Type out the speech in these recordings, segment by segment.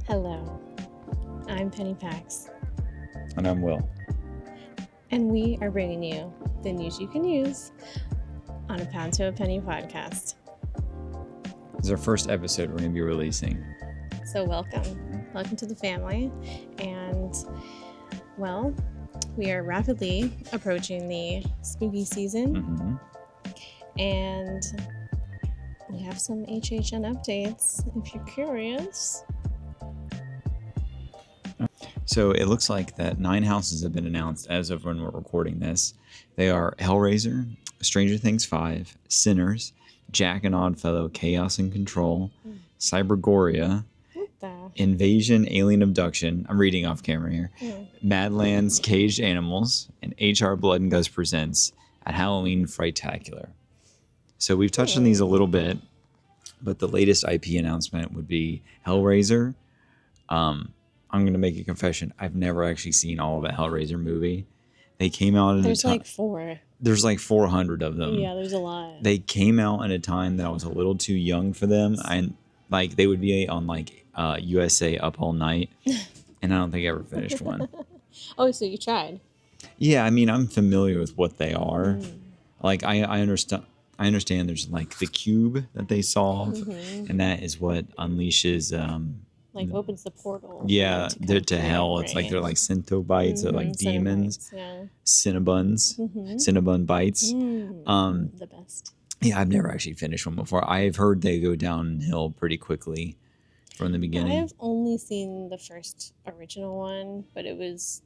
Hello, I'm Penny Pax, And I'm Will. and we are bringing you the news you can use on a Pound to a Penny podcast. This is our first episode we're going to be releasing. So welcome to the family, and well, we are rapidly approaching the spooky season, and we have some HHN updates if you're curious. So it looks like that 9 houses have been announced as of when we're recording this. They are Hellraiser, Stranger Things 5, Sinners, Jack and Oddfellow, Chaos and Control, Cybergoria, Invasion, Alien Abduction, I'm reading off camera here, Madlands, Caged Animals, and HR Blood and Guts presents at Halloween Frightacular. So we've touched on these a little bit, but the latest IP announcement would be Hellraiser. I'm going to make a confession. I've never actually seen all of a Hellraiser movie. They came out at a time. There's like 4. There's like 400 of them. Yeah, there's a lot. They came out at a time that I was a little too young for them. And like they would be on like USA Up All Night. And I don't think I ever finished one. Oh, so you tried? Yeah, I mean, I'm familiar with what they are. Like I understand there's like the cube that they solve. And that is what unleashes... like opens the portal. Yeah, they're to hell. Right? It's like they're like Synthobites or like demons. Yeah. Cinnabuns. Cinnabun bites. The best. Yeah, I've never actually finished one before. I've heard they go downhill pretty quickly from the beginning. I've only seen the first original one, but it was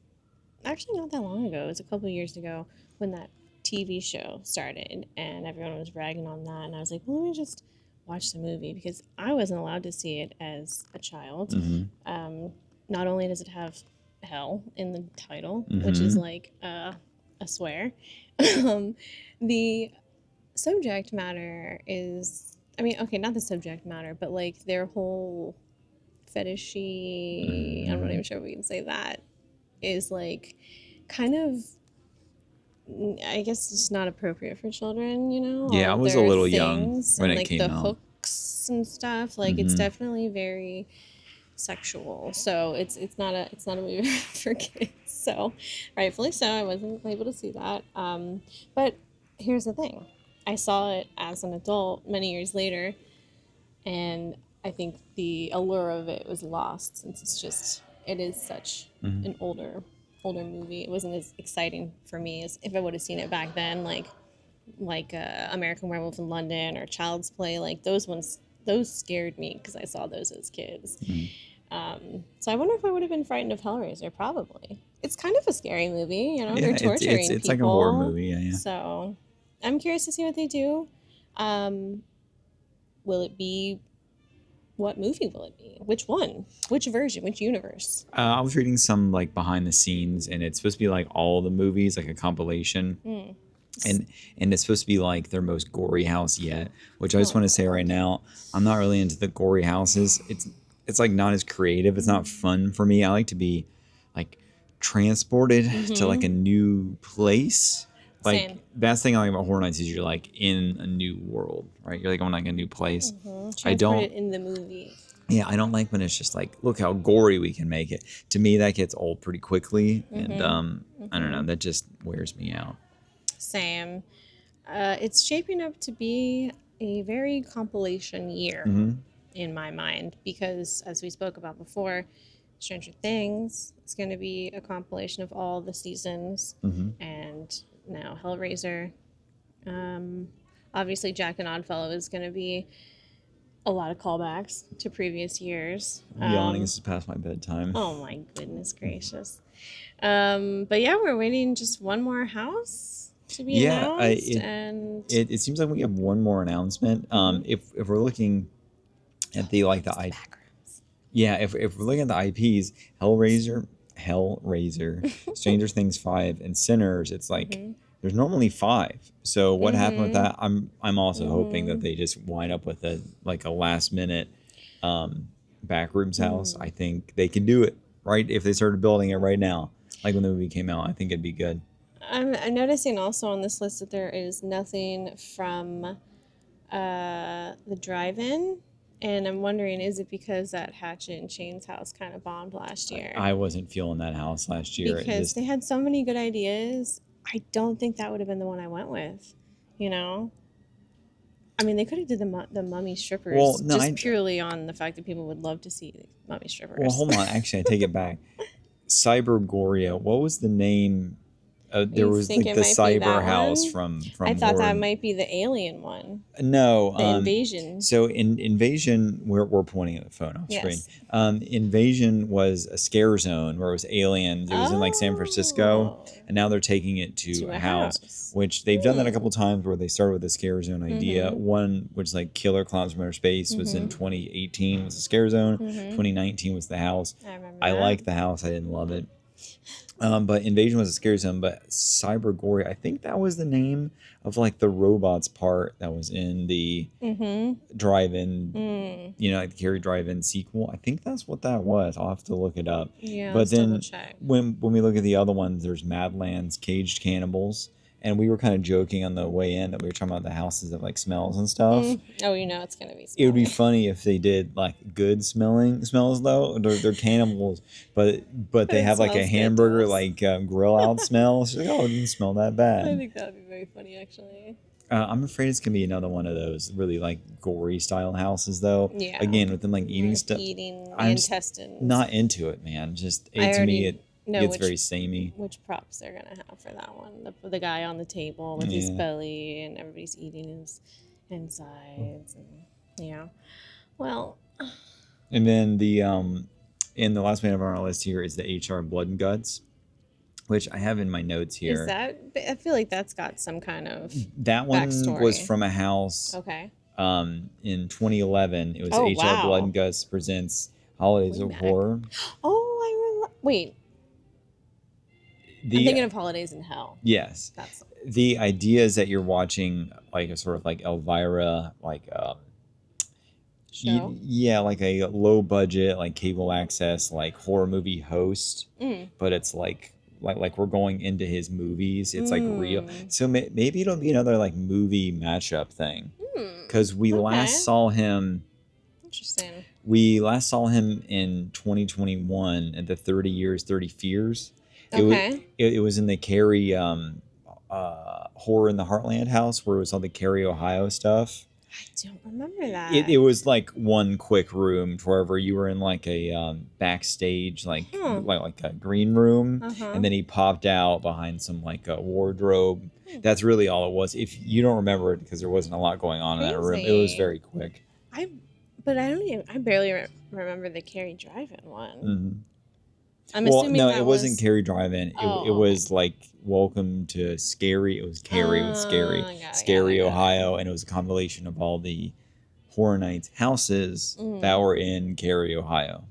actually not that long ago. It was a couple of years ago when that TV show started and everyone was ragging on that. And I was like, well, let me just watch the movie because I wasn't allowed to see it as a child. Not only does it have hell in the title, which is like a swear, the subject matter is, I mean, okay, not the subject matter, but like their whole fetishy, I'm not even sure if we can say that, is like kind of, I guess it's not appropriate for children, you know? Yeah, I was a little young when it came out. Like the hooks and stuff, like it's definitely very sexual. So it's not a movie for kids. So rightfully so, I wasn't able to see that. But here's the thing. I saw it as an adult many years later, and I think the allure of it was lost since it is such an older movie. It wasn't as exciting for me as if I would have seen it back then, like American Werewolf in London or Child's Play. Like those scared me because I saw those as kids. So I wonder if I would have been frightened of Hellraiser. Probably. It's kind of a scary movie, you know. Yeah, they're torturing people. It's like a horror movie. Yeah. So I'm curious to see what they do. Will it be? What movie will it be? Which one? Which version? Which universe? I was reading some like behind the scenes, and it's supposed to be like all the movies, like a compilation. And it's supposed to be like their most gory house yet. Which I just want to say right now, I'm not really into the gory houses. It's like not as creative. It's not fun for me. I like to be like transported to like a new place. Like Same. Best thing I like about Horror Nights is you're like in a new world, right? You're like on like a new place. I don't it in the movie. Yeah, I don't like when it's just like, look how gory we can make it. To me, that gets old pretty quickly, and I don't know, that just wears me out. Same. It's shaping up to be a very compilation year in my mind because, as we spoke about before, Stranger Things is going to be a compilation of all the seasons, and now Hellraiser. Obviously, Jack and Oddfellow is going to be a lot of callbacks to previous years. Yawning, this is past my bedtime. Oh my goodness gracious. But yeah, we're waiting just one more house to be announced. It seems like we have one more announcement. If we're looking at the IP. Yeah, if we're looking at the IPs, Hellraiser, Stranger Things 5, and Sinners, it's like there's normally 5. So what happened with that? I'm also hoping that they just wind up with a last minute backrooms house. I think they can do it, right? If they started building it right now, like when the movie came out, I think it'd be good. I'm noticing also on this list that there is nothing from the drive-in And I'm wondering, is it because that Hatchet and Chains house kind of bombed last year? I wasn't feeling that house last year. It Because just they had so many good ideas. I don't think that would have been the one I went with. You know, I mean, they could have did the mummy strippers no, just purely on the fact that people would love to see mummy strippers. well, hold on. Actually, I take it back. Cybergoria. What was the name? There You was think like it the might be cyber that house one? from I thought horror. that might be the alien one. No, The Invasion. So in Invasion, we're pointing at the phone off screen. Yes. Invasion was a scare zone where it was aliens. It was in like San Francisco, Oh. and now they're taking it to a house, which they've done that a couple times where they started with the scare zone idea. One, which like Killer Clowns from Outer Space, was in 2018 was a scare zone. 2019 was the house. I remember I that. liked the house. I didn't love it. But Invasion was a scary zone, but Cybergoria, I think that was the name of like the robots part that was in the drive-in, like the Carrie drive-in sequel. I think that's what that was. I'll have to look it up. Yeah, but let's then double check. when we look at the other ones, there's Madlands, Caged Cannibals. And we were kind of joking on the way in that we were talking about the houses that like smells and stuff. Oh, it's gonna be. It would be funny if they did like good smells though. They're cannibals, but they have like a hamburger like grill out smell. So like, it didn't smell that bad. I think that would be very funny actually. I'm afraid it's gonna be another one of those really like gory style houses though. Yeah. Again, with them like eating stuff. Eating the I'm intestines. not into it, man. Just to me it gets very samey. Which props they're gonna have for that one? The guy on the table with his belly and everybody's eating his insides and well. And then the and the last one on our list here is the HR Blood and Guts, which I have in my notes here. Is that? I feel like that's got some kind of that one backstory. Was from a house. Okay. In 2011, it was HR wow. Blood and Guts presents Holidays of Horror. Oh, wait. I'm thinking of Holidays in Hell. Yes. That's the idea is that you're watching like a sort of like Elvira, like show? Like a low budget, like cable access, like horror movie host, but it's like we're going into his movies. It's like real. So maybe it'll be another like movie matchup thing. Because we last saw him. Interesting. We last saw him in 2021 at the 30 Years, 30 Fears. It was in the Carrie Horror in the Heartland house where it was all the Carrie, Ohio stuff. I don't remember that. It was like one quick room wherever you were in like a backstage, like a green room. And then he popped out behind some like a wardrobe. That's really all it was. If you don't remember it because there wasn't a lot going on in that room, it was very quick. I barely remember the Carrie drive-in one. I'm assuming it wasn't Carrie drive-in. It was like Welcome to Scary. It was Carrie with Scary, Ohio, and it was a compilation of all the Horror Nights houses that were in Cary, Ohio.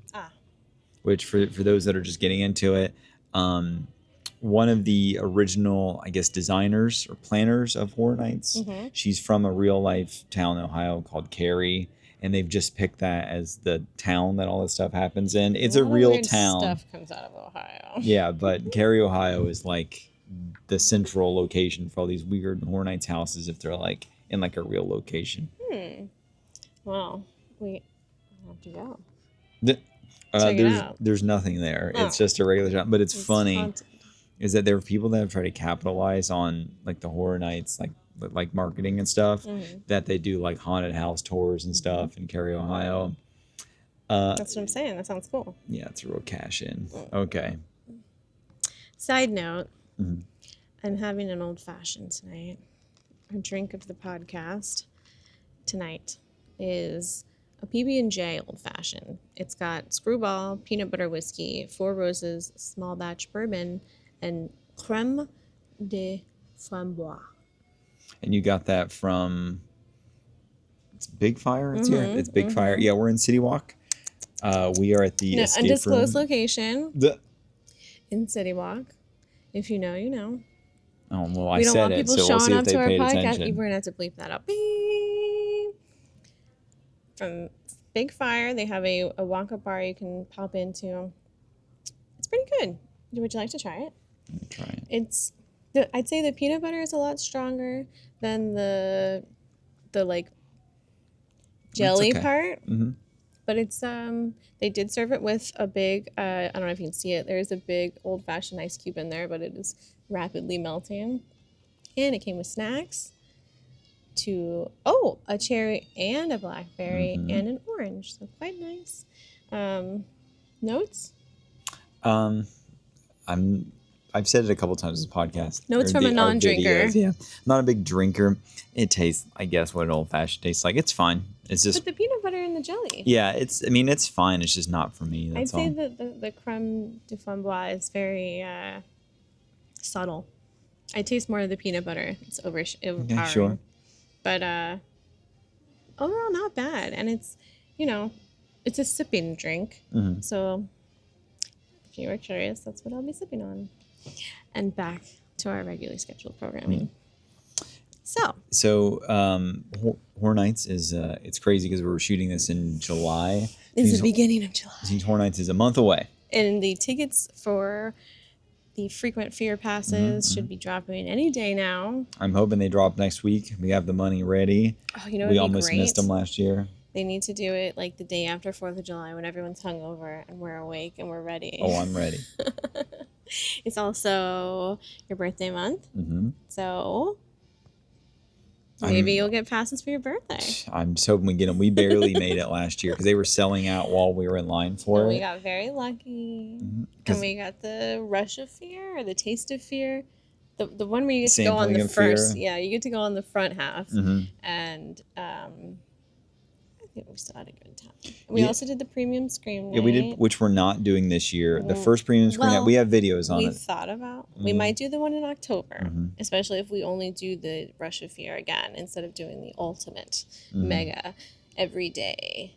Which for those that are just getting into it, one of the original, I guess, designers or planners of Horror Nights, she's from a real life town in Ohio called Cary. And they've just picked that as the town that all this stuff happens in. It's a real town. Stuff comes out of Ohio. Yeah, but Cary, Ohio is like the central location for all these weird Horror Nights houses if they're like in like a real location. Well, we have to go. There's nothing there. It's just a regular shop. But it's funny haunted. Is that there are people that have tried to capitalize on like the Horror Nights, like marketing and stuff, that they do like haunted house tours and stuff in Cary, Ohio. That's what I'm saying. That sounds cool. Yeah, it's a real cash in. Okay. Side note, I'm having an old fashioned tonight. Our drink of the podcast tonight is a PB&J old fashioned. It's got Screwball, peanut butter whiskey, 4 Roses, small batch bourbon, and creme de framboise. And you got that from, it's Bigfire? It's here. It's Bigfire. Yeah, we're in CityWalk. We are at the escape undisclosed room. Location in CityWalk. If you know, you know. Oh, well, I said it, so we'll see if they paid attention. We're going to have to bleep that up. Beep. From Bigfire, they have a Wonka bar you can pop into. It's pretty good. Would you like to try it? Let me try it. I'd say the peanut butter is a lot stronger than the like jelly okay. part. Mm-hmm. But it's they did serve it with a big I don't know if you can see it. There's a big old-fashioned ice cube in there, but it is rapidly melting. And it came with snacks a cherry and a blackberry Mm-hmm. and an orange. So quite nice. Notes? Um, I've said it a couple times in the podcast. Notes or from a our non-drinker. videos, yeah. I'm not a big drinker. It tastes, I guess, what an old fashioned tastes like. It's fine. It's just But the peanut butter and the jelly. yeah. It's fine. It's just not for me. I'd That's say all. that the creme de framboise is very subtle. I taste more of the peanut butter. It's overpowering. Okay, sure. But overall, not bad. And it's a sipping drink. Mm-hmm. So if you were curious, that's what I'll be sipping on. And back to our regularly scheduled programming. Mm-hmm. So Horror Nights is it's crazy because we were shooting this in July. it's the beginning of July. Since Horror Nights is a month away. And the tickets for the frequent fear passes should be dropping any day now. I'm hoping they drop next week. We have the money ready. Oh, you know, we almost missed them last year. They need to do it like the day after 4th of July when everyone's hungover and we're awake and we're ready. Oh, I'm ready. It's also your birthday month. Mm-hmm. So maybe you'll get passes for your birthday. I'm just hoping we get them. We barely made it last year because they were selling out while we were in line for it. We got very lucky. Mm-hmm. And we got the Rush of Fear or the Taste of Fear. The one where you get to go on the first. Fear. Yeah, you get to go on the front half. Mm-hmm. And I think we still had a good time. We also did the premium scream night. Yeah, we did, which we're not doing this year. The first premium scream night, we have videos on it. We thought about. We might do the one in October, especially if we only do the Rush of Fear again instead of doing the ultimate mega every day.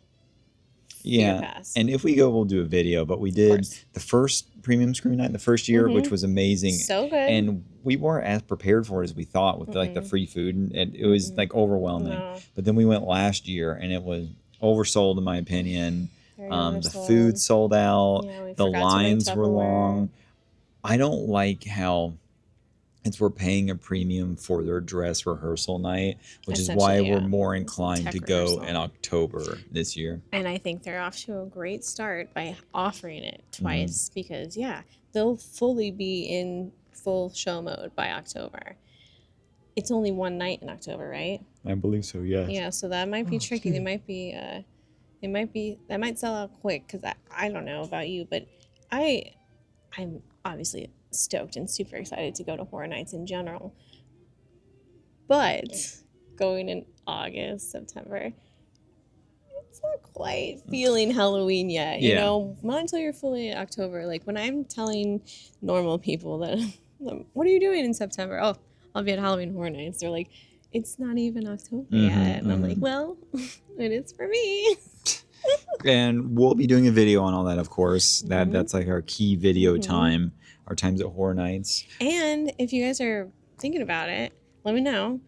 Yeah, and if we go, we'll do a video. But we did the first premium scream night the first year, which was amazing. So good. And we weren't as prepared for it as we thought with like the free food, and it was like overwhelming. No. But then we went last year, and it was oversold in my opinion. The food sold out. Yeah, the lines were long. I don't like how we're paying a premium for their dress rehearsal night, which is why we're more inclined to go in October this year. And I think they're off to a great start by offering it twice because, they'll fully be in full show mode by October. It's only one night in October, right? I believe so, yes. Yeah, so that might be tricky. They might be, that might sell out quick because I don't know about you, but I'm obviously stoked and super excited to go to Horror Nights in general. But going in August, September, it's not quite feeling Halloween yet. You know, not until you're fully in October. Like when I'm telling normal people that, what are you doing in September? Oh, I'll be at Halloween Horror Nights. They're like, it's not even October yet. And I'm like, well, it is for me. And we'll be doing a video on all that, of course. That's like our key video time. Our times at Horror Nights. And if you guys are thinking about it, let me know.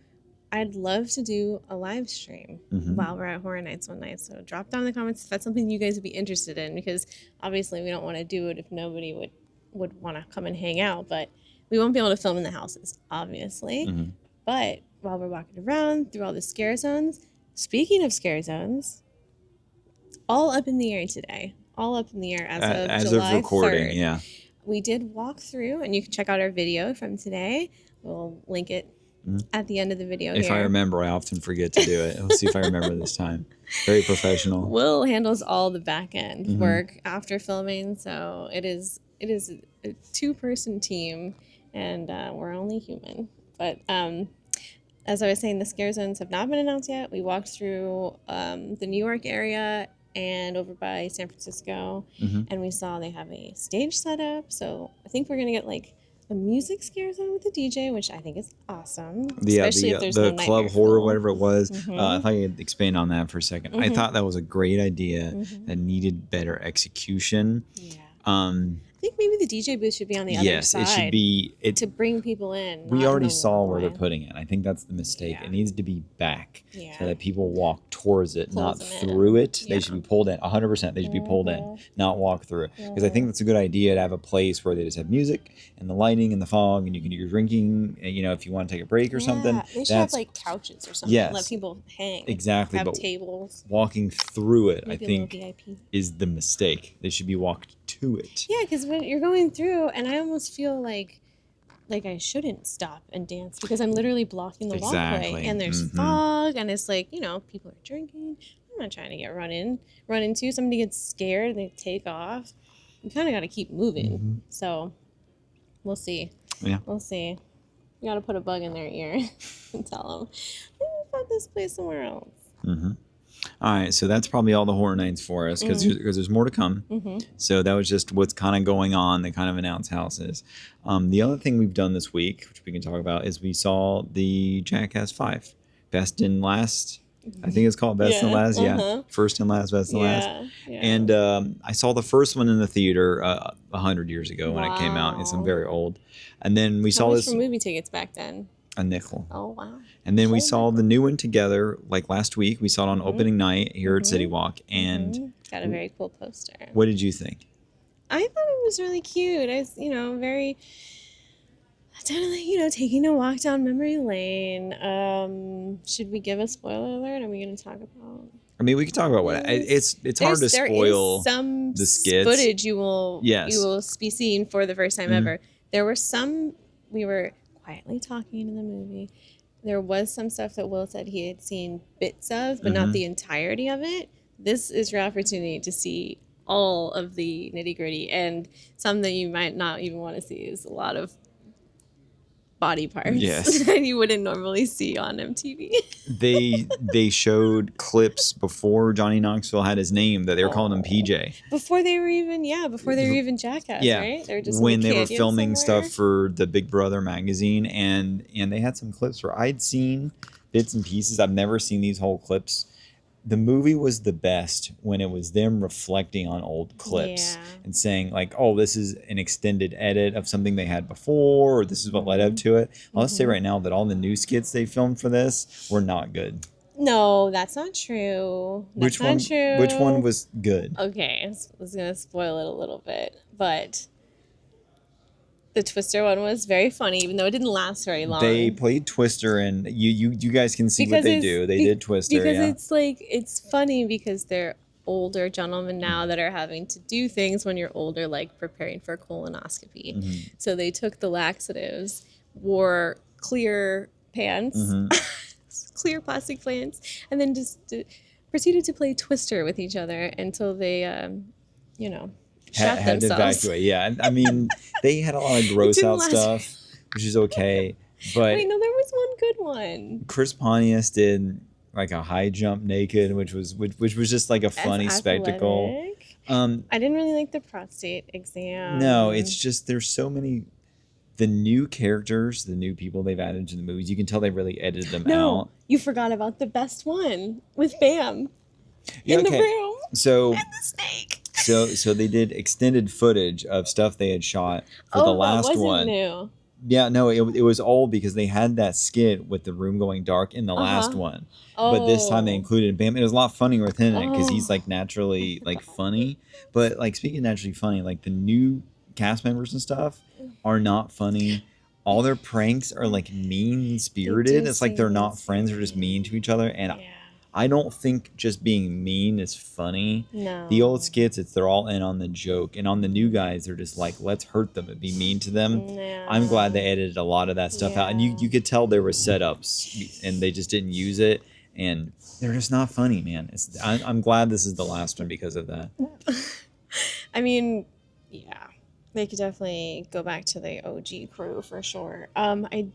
I'd love to do a live stream while we're at Horror Nights one night. So drop down in the comments if that's something you guys would be interested in, because obviously we don't want to do it if nobody would want to come and hang out. But we won't be able to film in the houses, obviously. But while we're walking around through all the scare zones, speaking of scare zones, all up in the air today. All up in the air as of July recording, 3rd. Yeah. We did walk through, and you can check out our video from today. We'll link it at the end of the video. If I remember, I often forget to do it. Let's see if I remember this time. Very professional. Will handles all the back end work after filming, so it is a 2-person team, and we're only human. But as I was saying, the scare zones have not been announced yet. We walked through the New York area and over by San Francisco, and we saw they have a stage set up. So I think we're gonna get like a music scare zone with the DJ, which I think is awesome. Especially if there's the no club horror, whatever it was. If I could expand on that for a second, I thought that was a great idea that needed better execution. Yeah. think maybe the DJ booth should be on the other Yes, side. it should be. To bring people in. We not already in the saw where they're walkway. putting it. I think that's the mistake. Yeah. It needs to be back Yeah. so that people walk towards it, Pulls not them through in. it. Yeah. They should be pulled in. 100%. They should be pulled in, not walk through it. Because I think that's a good idea to have a place where they just have music and the lighting and the fog, and you can do your drinking. You know, if you want to take a break or something. They should have like couches or something. Yes. Let people hang. Exactly. Have but tables. walking through it, Maybe I think, is the mistake. They should be walked to it. Yeah, because when you're going through, and I almost feel like I shouldn't stop and dance because I'm literally blocking the walkway, and there's fog, and it's like, you know, people are drinking. I'm not trying to get run into. Somebody gets scared and they take off. You kind of got to keep moving. So we'll see. Yeah, we'll see. You got to put a bug in their ear and tell them, maybe put this place somewhere else. All right, so that's probably all the Horror Nights for us because there's more to come. So that was just what's kind of going on. They kind of announced houses. The other thing we've done this week, which we can talk about, is we saw the Jackass 5, Best and Last. I think it's called Best and Last. Yeah, First and Last, Best and Last. Yeah. And I saw the first one in the theater 100 years ago when it came out. I'm very old. And then we saw this for movie tickets back then. A nickel. Oh, wow. And then we saw the new one together, like last week. We saw it on opening night here at CityWalk. And got a very cool poster. What did you think? I thought it was really cute. Very, taking a walk down memory lane. Should we give a spoiler alert? Are we going to talk about? I mean, we can talk about what it's hard to spoil some the skits. Footage you will be seeing for the first time ever. There were some we were quietly talking in the movie. There was some stuff that Will said he had seen bits of, but not the entirety of it. This is your opportunity to see all of the nitty gritty, and some that you might not even want to see is a lot of body parts that you wouldn't normally see on MTV. They showed clips before Johnny Knoxville had his name that they were calling him PJ. Before they were even Jackass, right? They were just when they were filming stuff for the Big Brother magazine, and they had some clips where I'd seen bits and pieces. I've never seen these whole clips. The movie was the best when it was them reflecting on old clips and saying like, oh, this is an extended edit of something they had before, or this is what led up to it. I'll say right now that all the new skits they filmed for this were not good. No, that's not true. Which one was good? Okay, I was going to spoil it a little bit, but the Twister one was very funny, even though it didn't last very long. They played Twister, and you guys can see what they do. They did Twister, because it's funny because they're older gentlemen now that are having to do things when you're older, like preparing for a colonoscopy. So they took the laxatives, wore clear pants, clear plastic pants, and then just proceeded to play Twister with each other until they, had to evacuate. Yeah, I mean, they had a lot of gross out stuff, which is okay. But wait, no, there was one good one. Chris Pontius did like a high jump naked, which was just like a funny spectacle. I didn't really like the prostate exam. No, it's just there's so many. The new characters, the new people they've added to the movies, you can tell they really edited them out. You forgot about the best one with Bam in the room. So and the snake. So they did extended footage of stuff they had shot for the last one. New. Yeah, no, it was old because they had that skit with the room going dark in the last one. But this time they included Bam. It was a lot funnier with him because he's like naturally like funny. But like speaking of naturally funny, like the new cast members and stuff are not funny. All their pranks are like mean spirited. It's like they're not friends; they're just mean to each other. And I don't think just being mean is funny. No. The old skits, they're all in on the joke. And on the new guys, they're just like, let's hurt them and be mean to them. Yeah. I'm glad they edited a lot of that stuff out. And you could tell there were setups and they just didn't use it. And they're just not funny, man. I'm glad this is the last one because of that. I mean, yeah. They could definitely go back to the OG crew for sure. I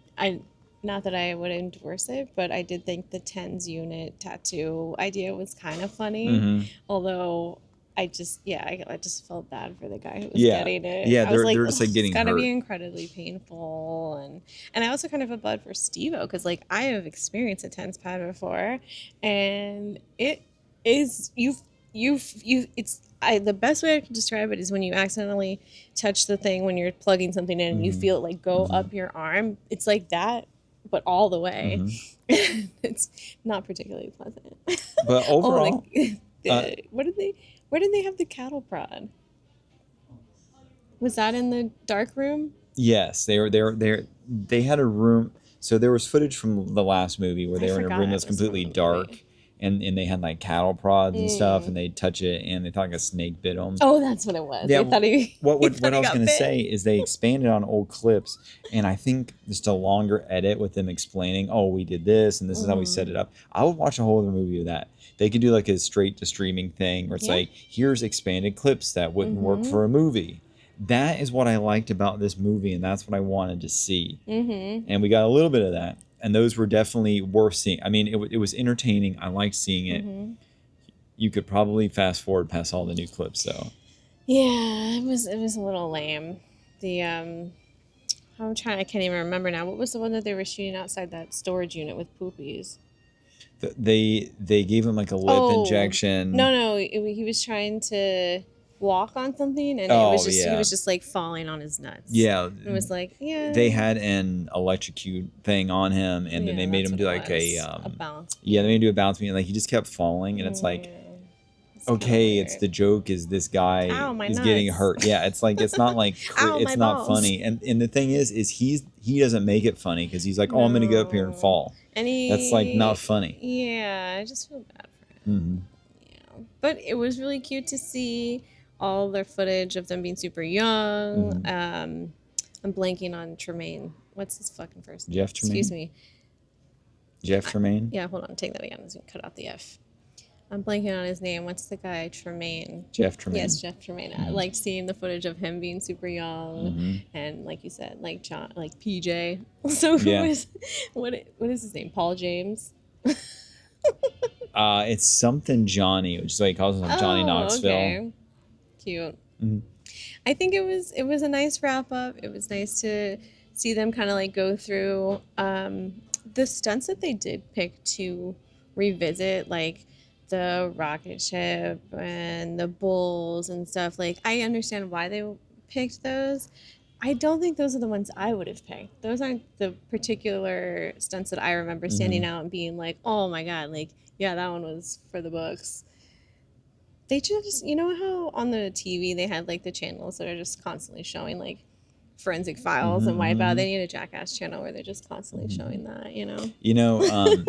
not that I would endorse it, but I did think the TENS unit tattoo idea was kind of funny. Although I just felt bad for the guy who was getting it. Yeah, I was they're just like getting hurt. It's gotta be incredibly painful, and I also kind of felt bad for Steve-O because like I have experienced a TENS pad before, and it is the best way I can describe it is when you accidentally touch the thing when you're plugging something in and you feel it like go up your arm. It's like that, but all the way. It's not particularly pleasant. But overall, Where did they have the cattle prod? Was that in the dark room? yes, they had a room. So there was footage from the last movie where I they were in a forgot room it that's was from completely the dark, movie. and they had like cattle prods and stuff, and they'd touch it, and they thought like a snake bit them. Oh, that's what it was. Yeah, They thought he thought what I he was got gonna bit. say is they expanded on old clips, and I think just a longer edit with them explaining, oh, we did this, and this is how we set it up. I would watch a whole other movie of that. They could do like a straight to streaming thing where it's Yeah. like, here's expanded clips that wouldn't work for a movie. That is what I liked about this movie, and that's what I wanted to see. And we got a little bit of that, and those were definitely worth seeing. I mean, it was entertaining. I liked seeing it. You could probably fast forward past all the new clips, though. Yeah, it was a little lame. The I can't even remember now. What was the one that they were shooting outside that storage unit with poopies? They gave him like a lip Oh, injection. no, he was trying to walk on something, and Oh he yeah, was just like falling on his nuts. yeah. It was like, yeah, They had an electrocute thing on him, and then yeah, they made that's him what do it like was. A bounce. yeah, they made him do a bounce beat, and like he just kept falling, and it's like, It's kind of okay, it's weird. the joke is this guy Ow, my is getting nuts. hurt. Yeah, it's like it's not like Ow, it's my not balls. funny, and the thing is he doesn't make it funny because he's like, oh, I'm gonna go up here and No. fall. And That's like not funny. Yeah, I just feel bad for him. Yeah, but it was really cute to see all their footage of them being super young. I'm blanking on Tremaine. What's his fucking first name? Jeff Tremaine? Excuse me. Jeff Tremaine? Yeah, hold on. Take that again. I was going to cut out the F. I'm blanking on his name. What's the guy? Tremaine. Jeff Tremaine. Yes, Jeff Tremaine. I liked seeing the footage of him being super young, and like you said, like John, like PJ. So Yeah. what is his name? Paul James. It's something Johnny, which is like he calls himself Johnny Knoxville. Okay. Cute. I think it was a nice wrap up. It was nice to see them kind of like go through the stunts that they did pick to revisit, like the rocket ship and the bulls and stuff. Like I understand why they picked those. I don't think those are the ones I would have picked. Those aren't the particular stunts that I remember standing out and being like, oh my god, like yeah, that one was for the books. They just, you know how on the TV they had like the channels that are just constantly showing like forensic files and Wipeout. They need a Jackass channel where they're just constantly showing that, you know. You know,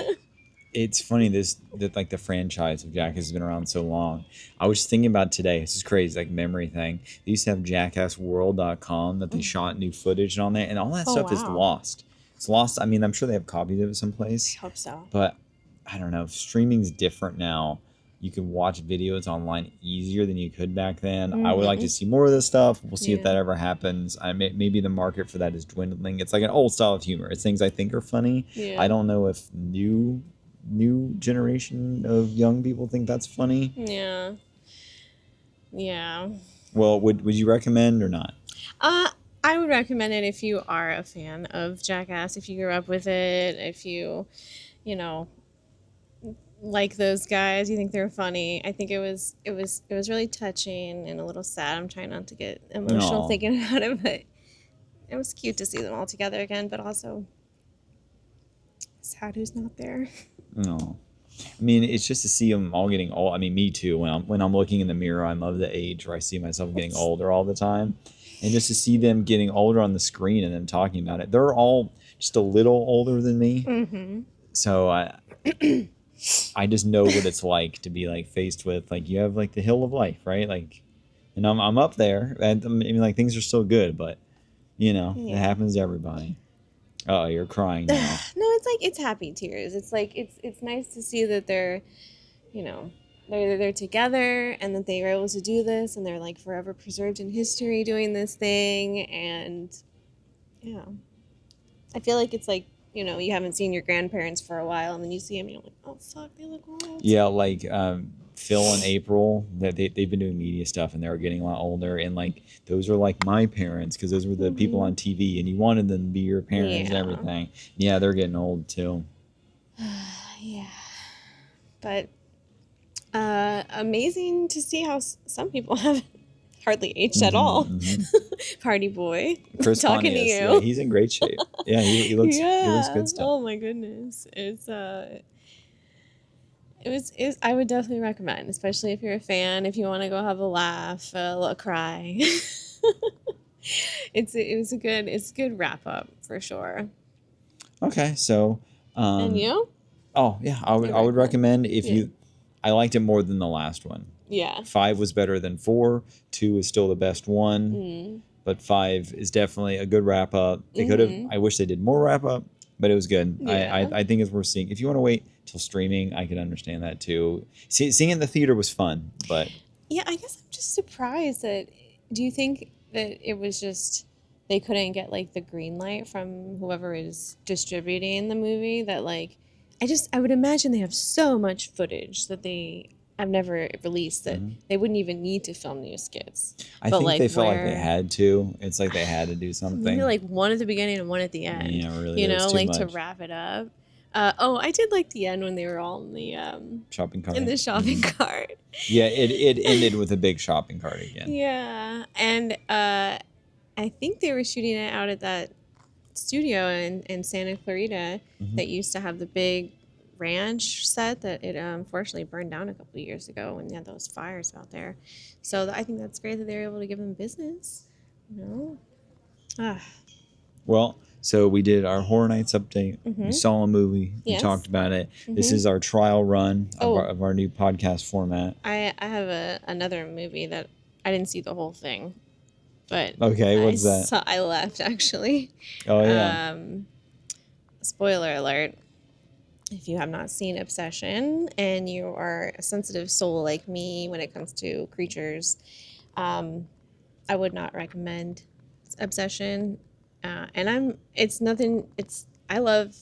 it's funny that like the franchise of Jackass has been around so long. I was thinking about today. This is crazy, like memory thing. They used to have JackassWorld.com that they shot new footage on there, and all that stuff is wow. lost. It's lost. I mean, I'm sure they have copies of it someplace. I hope so. But I don't know. Streaming's different now. You can watch videos online easier than you could back then. I would like to see more of this stuff. We'll see if that ever happens. Maybe the market for that is dwindling. It's like an old style of humor. It's things I think are funny. Yeah. I don't know if new generation of young people think that's funny. Yeah. Yeah. Well, would you recommend or not? I would recommend it if you are a fan of Jackass, if you grew up with it, if you know, like those guys, you think they're funny. I think it was really touching and a little sad. I'm trying not to get emotional thinking about it, but it was cute to see them all together again, but also sad who's not there. No. I mean, it's just to see them all getting old. I mean, me too. When I'm looking in the mirror, I'm of the age where I see myself getting older all the time. And just to see them getting older on the screen and them talking about it. They're all just a little older than me. So I just know what it's like to be like faced with, like, you have like the hill of life, right? Like, and I'm up there, and I mean, like, things are still good, but you know, it happens to everybody. Oh, you're crying now. No, it's like it's happy tears. It's like it's nice to see that they're, you know, they're together and that they were able to do this and they're like forever preserved in history doing this thing. And yeah, I feel like it's like, you know, you haven't seen your grandparents for a while and then you see them and you're like, oh fuck, they look old. Yeah, like Phil and April, that they've been doing media stuff and they were getting a lot older, and like those are like my parents because those were the people on TV and you wanted them to be your parents and everything. Yeah, they're getting old too. Yeah, but Amazing to see how some people have hardly aged at all. Mm-hmm. Party boy, Chris talking to Pontius, you. yeah, he's in great shape. Yeah, he looks Yeah. good still. Oh my goodness. It was I would definitely recommend, especially if you're a fan, if you want to go have a laugh, a little cry. It's a good wrap up for sure. Okay, so And um, you? oh yeah, You I would recommend? recommend if Yeah. you. I liked it more than the last one. Yeah. 5 was better than 4. 2 is still the best one, Mm. but 5 is definitely a good wrap up. They could have. Mhm. I wish they did more wrap up, but it was good. Yeah. I think it's worth seeing. If you want to wait till streaming, I can understand that too. Seeing it in the theater was fun, but Yeah, I guess I'm just surprised that. Do you think that it was just they couldn't get like the green light from whoever is distributing the movie? That like, I would imagine they have so much footage that they have never released that mhm. they wouldn't even need to film new skits. I But think like they felt like they where had to. It's like they had to do maybe something. like one at the beginning and one at the end, Yeah, really, it was too like to much. wrap it up. Oh, I did like the end when they were all Shopping in cart. the shopping cart. Yeah, it ended with a big shopping cart again. Yeah, and I think they were shooting it out at that studio in Santa Clarita Hmm. that used to have the big ranch set that it unfortunately burned down a couple of years ago when they had those fires out there. So I think that's great that they were able to give them business. You know? Ah, Well, so we did our Horror Nights update. We mm-hmm. saw a movie. We Yes. talked about it. This Mm-hmm. is our trial run Oh, of our new podcast format. I have another movie that I didn't see the whole thing, but Okay, what's that? I left actually. Oh yeah. Spoiler alert. If you have not seen Obsession and you are a sensitive soul like me when it comes to creatures, I would not recommend Obsession. It's nothing, I love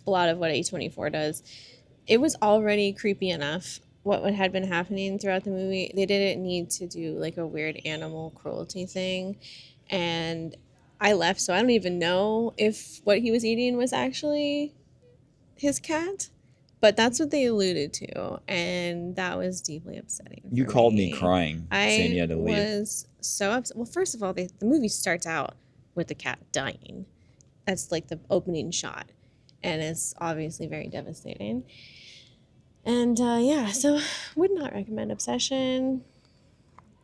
a lot of what A24 does. It was already creepy enough what had been happening throughout the movie. They didn't need to do like a weird animal cruelty thing. And I left, so I don't even know if what he was eating was actually his cat, but that's what they alluded to, and that was deeply upsetting You for called me me. crying, saying you I had to leave. was so upset. Well, first of all, the movie starts out with the cat dying. That's like the opening shot, and it's obviously very devastating. And yeah, so would not recommend Obsession.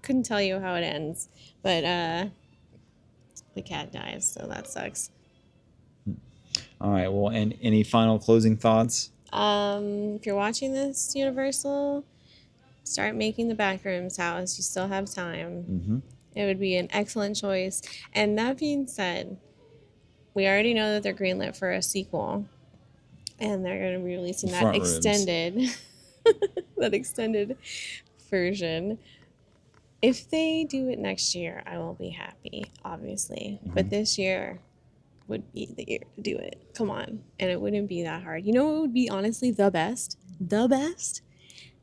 Couldn't tell you how it ends, but the cat dies, so that sucks. All right. Well, and any final closing thoughts? If you're watching this, Universal, start making the Backrooms house. You still have time. Mm-hmm. It would be an excellent choice. And that being said, we already know that they're greenlit for a sequel, and they're going to be releasing that Front rooms. extended, that extended version. If they do it next year, I will be happy, obviously. Mm-hmm. But this year would be the year to do it. Come on. And it wouldn't be that hard. You know what would be honestly the best? The best?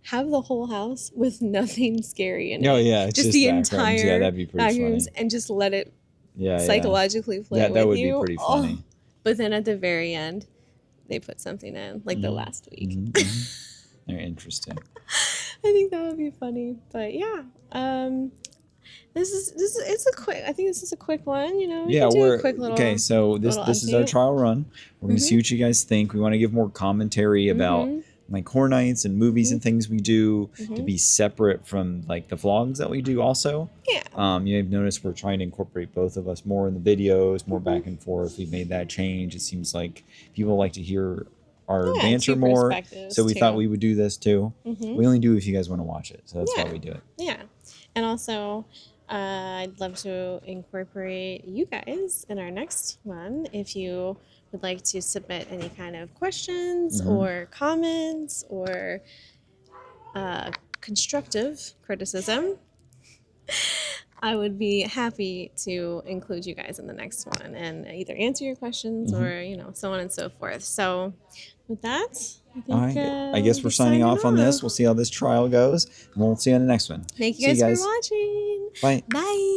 Have the whole house with nothing scary in it. Oh yeah, it's just the backrooms. entire Yeah, that'd be pretty backrooms funny. and just let it Yeah, psychologically play yeah. with That would you. be pretty funny. Oh. But then at the very end, they put something in, like the last week. Mm-hmm, mm-hmm. Very interesting. I think that would be funny. But yeah, this is it's a quick. I think this is a quick one. You know, we can do a quick little. okay. So this is our update. trial run. We're gonna see what you guys think. We want to give more commentary about like horror nights and movies and things we do to be separate from like the vlogs that we do. Also, Yeah. you have noticed we're trying to incorporate both of us more in the videos, more back and forth. We've made that change. It seems like people like to hear our banter two more, perspectives, so we thought too. we would do this too. We only do it if you guys want to watch it, so that's why we do it. Yeah. And also, I'd love to incorporate you guys in our next one. If you would like to submit any kind of questions or comments or constructive criticism, I would be happy to include you guys in the next one and either answer your questions or, so on and so forth. So with that, I think, All right, I guess we're signing off on this. We'll see how this trial goes, and we'll see you on the next one. Thank you guys for watching. Bye. Bye.